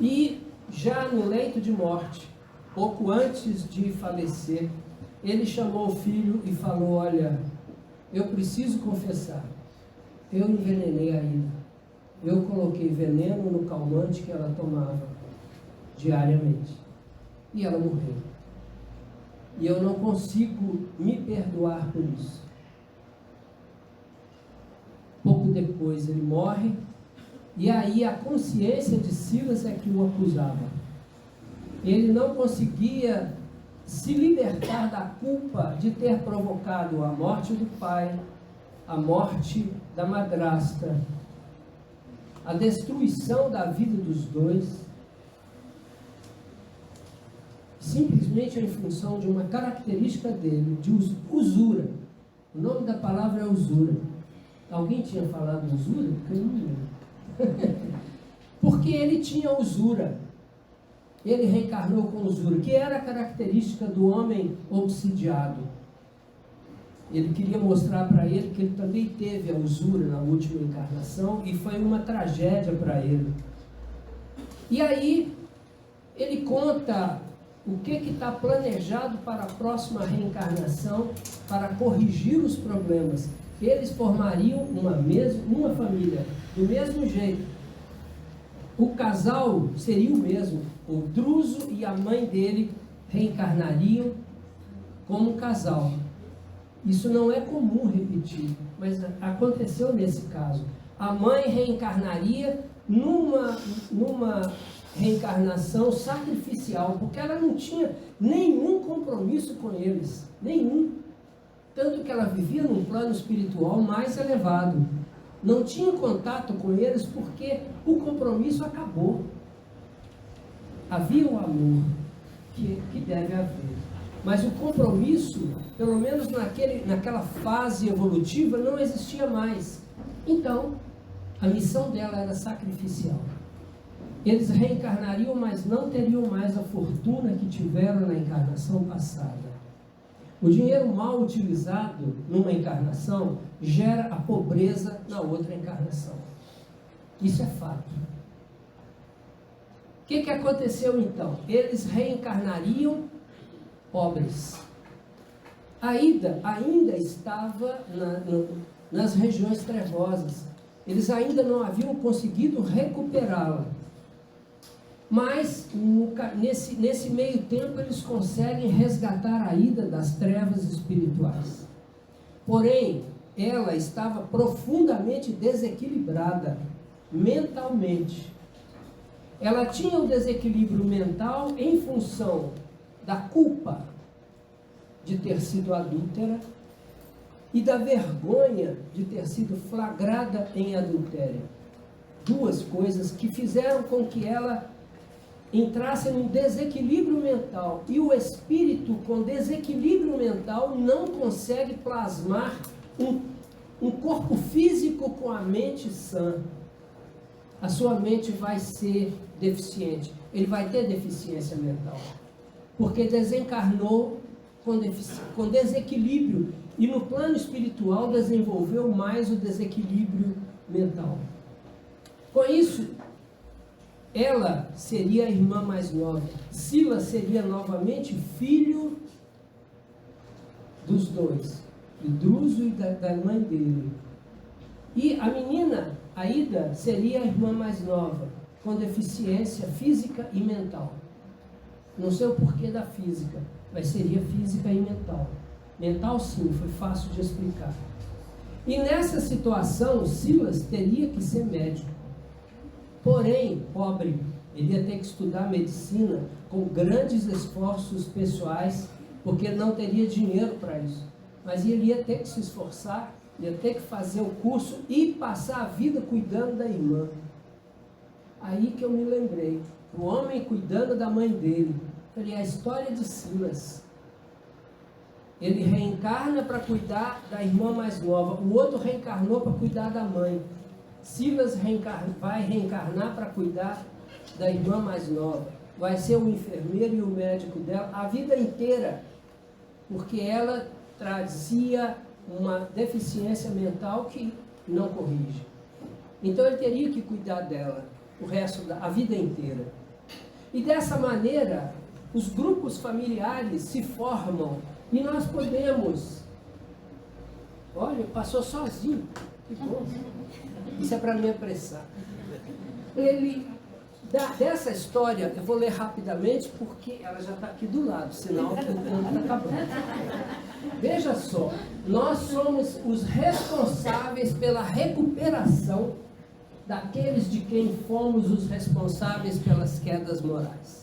E já no leito de morte, pouco antes de falecer, ele chamou o filho e falou: olha, eu preciso confessar, eu envenenei a Aida. Eu coloquei veneno no calmante que ela tomava diariamente. E ela morreu. E eu não consigo me perdoar por isso. Pouco depois ele morre. E aí a consciência de Silas é que o acusava. Ele não conseguia se libertar da culpa de ter provocado a morte do pai, a morte da madrasta, a destruição da vida dos dois, simplesmente em função de uma característica dele, de usura. O nome da palavra é usura. Alguém tinha falado usura? Porque eu não lembro. Porque ele tinha usura. Ele reencarnou com usura, que era a característica do homem obsidiado. Ele queria mostrar para ele que ele também teve a usura na última encarnação e foi uma tragédia para ele. E aí ele conta o que está planejado para a próxima reencarnação para corrigir os problemas. Eles formariam uma família do mesmo jeito. O casal seria o mesmo. O Druso e a mãe dele reencarnariam como um casal. Isso não é comum repetir, mas aconteceu nesse caso. A mãe reencarnaria numa reencarnação sacrificial, porque ela não tinha nenhum compromisso com eles, nenhum. Tanto que ela vivia num plano espiritual mais elevado. Não tinha contato com eles porque o compromisso acabou. Havia o amor que deve haver. Mas o compromisso, pelo menos naquela fase evolutiva, não existia mais. Então, a missão dela era sacrificial. Eles reencarnariam, mas não teriam mais a fortuna que tiveram na encarnação passada. O dinheiro mal utilizado numa encarnação gera a pobreza na outra encarnação. Isso é fato. O que aconteceu então? Eles reencarnariam pobres. Aida ainda estava nas regiões trevosas. Eles ainda não haviam conseguido recuperá-la. Mas nesse meio tempo eles conseguem resgatar Aida das trevas espirituais. Porém, ela estava profundamente desequilibrada mentalmente. Ela tinha o desequilíbrio mental em função da culpa de ter sido adúltera e da vergonha de ter sido flagrada em adultério. Duas coisas que fizeram com que ela entrasse num desequilíbrio mental. E o espírito com desequilíbrio mental não consegue plasmar um corpo físico com a mente sã. A sua mente vai ser deficiente. Ele vai ter deficiência mental. Porque desencarnou com desequilíbrio. E no plano espiritual desenvolveu mais o desequilíbrio mental. Com isso, ela seria a irmã mais nova. Silas seria novamente filho dos dois, do Druso e da mãe dele. E a menina, Aida, seria a irmã mais nova, com deficiência física e mental. Não sei o porquê da física, mas seria física e mental. Mental sim, foi fácil de explicar. E nessa situação, Silas teria que ser médico. Porém, pobre, Ele ia ter que estudar medicina com grandes esforços pessoais, porque ele não teria dinheiro para isso. Mas ele ia ter que se esforçar, ia ter que fazer o curso e passar a vida cuidando da irmã. Aí que eu me lembrei, o homem cuidando da mãe dele. Falei, a história de Silas. Ele reencarna para cuidar da irmã mais nova, o outro reencarnou para cuidar da mãe. Silas vai reencarnar para cuidar da irmã mais nova. Vai ser o enfermeiro e o médico dela a vida inteira, porque ela trazia uma deficiência mental que não corrige. Então ele teria que cuidar dela o resto da vida inteira. E dessa maneira, os grupos familiares se formam e nós podemos... Olha, passou sozinho. Que bom. Isso é para me apressar. Dessa história, eu vou ler rapidamente, porque ela já está aqui do lado, senão o tempo está acabando. Veja só, nós somos os responsáveis pela recuperação daqueles de quem fomos os responsáveis pelas quedas morais.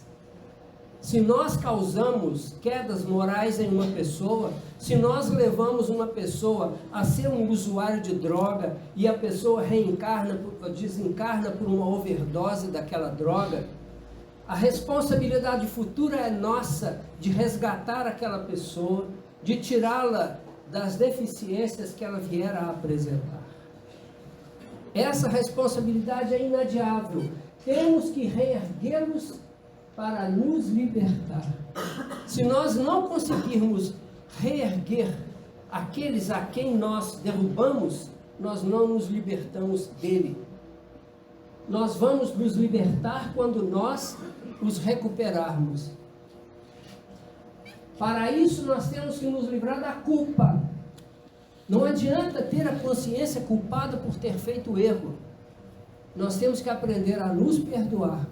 Se nós causamos quedas morais em uma pessoa, se nós levamos uma pessoa a ser um usuário de droga e a pessoa desencarna por uma overdose daquela droga, a responsabilidade futura é nossa de resgatar aquela pessoa, de tirá-la das deficiências que ela vier a apresentar. Essa responsabilidade é inadiável. Temos que reerguê-los para nos libertar. Se nós não conseguirmos reerguer aqueles a quem nós derrubamos, nós não nos libertamos dele. Nós vamos nos libertar quando nós os recuperarmos. Para isso nós temos que nos livrar da culpa. Não adianta ter a consciência culpada por ter feito erro. Nós temos que aprender a nos perdoar.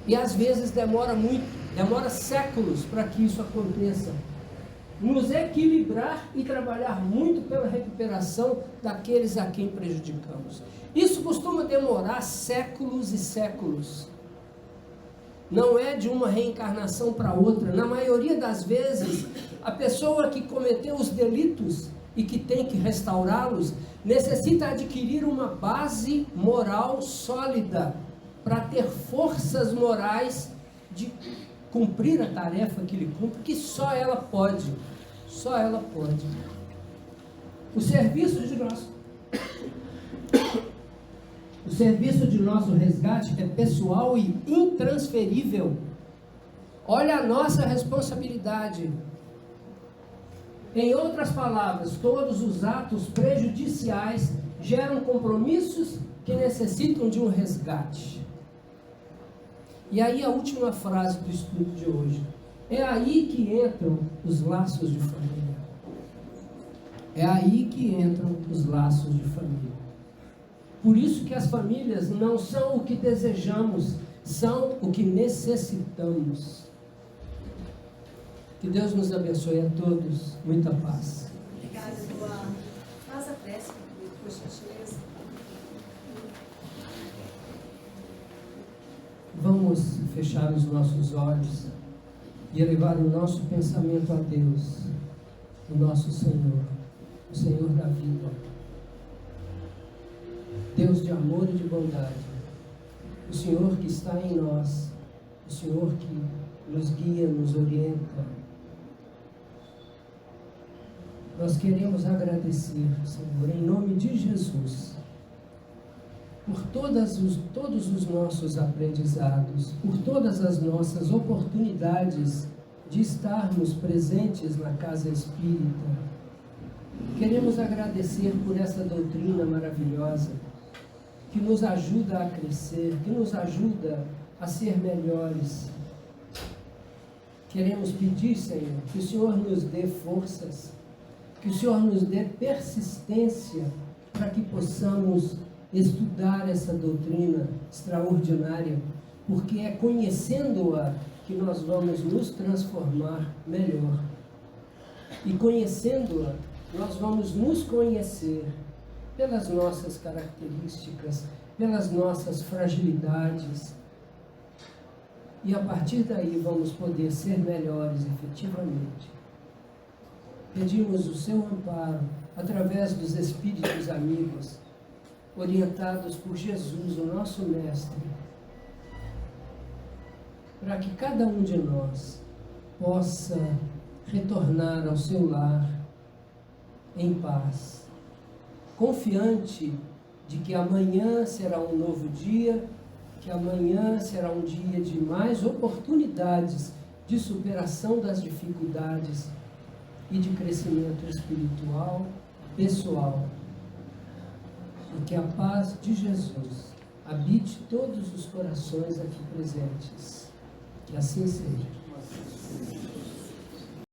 E às vezes demora séculos para que isso aconteça. Nos equilibrar e trabalhar muito pela recuperação daqueles a quem prejudicamos. Isso costuma demorar séculos e séculos. Não é de uma reencarnação para outra. Na maioria das vezes, a pessoa que cometeu os delitos e que tem que restaurá-los, necessita adquirir uma base moral sólida para ter forças morais de cumprir a tarefa que lhe cumpre, que só ela pode. Só ela pode. O serviço de nosso resgate é pessoal e intransferível. Olha a nossa responsabilidade. Em outras palavras, todos os atos prejudiciais geram compromissos que necessitam de um resgate. E aí a última frase do estudo de hoje. É aí que entram os laços de família. É aí que entram os laços de família. Por isso que as famílias não são o que desejamos, são o que necessitamos. Que Deus nos abençoe a todos. Muita paz. Obrigada, Luan. Faz a prece comigo, por gentileza. Vamos fechar os nossos olhos e elevar o nosso pensamento a Deus, o nosso Senhor, o Senhor da vida. Deus de amor e de bondade, o Senhor que está em nós, o Senhor que nos guia, nos orienta. Nós queremos agradecer, Senhor, em nome de Jesus, por todos os nossos aprendizados, por todas as nossas oportunidades de estarmos presentes na casa espírita. Queremos agradecer por essa doutrina maravilhosa, que nos ajuda a crescer, que nos ajuda a ser melhores. Queremos pedir, Senhor, que o Senhor nos dê forças, que o Senhor nos dê persistência para que possamos estudar essa doutrina extraordinária, porque é conhecendo-a que nós vamos nos transformar melhor. E conhecendo-a, nós vamos nos conhecer pelas nossas características, pelas nossas fragilidades, E a partir daí vamos poder ser melhores efetivamente. Pedimos o seu amparo através dos Espíritos amigos, orientados por Jesus, o nosso Mestre, para que cada um de nós possa retornar ao seu lar em paz, confiante de que amanhã será um novo dia, que amanhã será um dia de mais oportunidades de superação das dificuldades e de crescimento espiritual, pessoal. E que a paz de Jesus habite todos os corações aqui presentes. Que assim seja.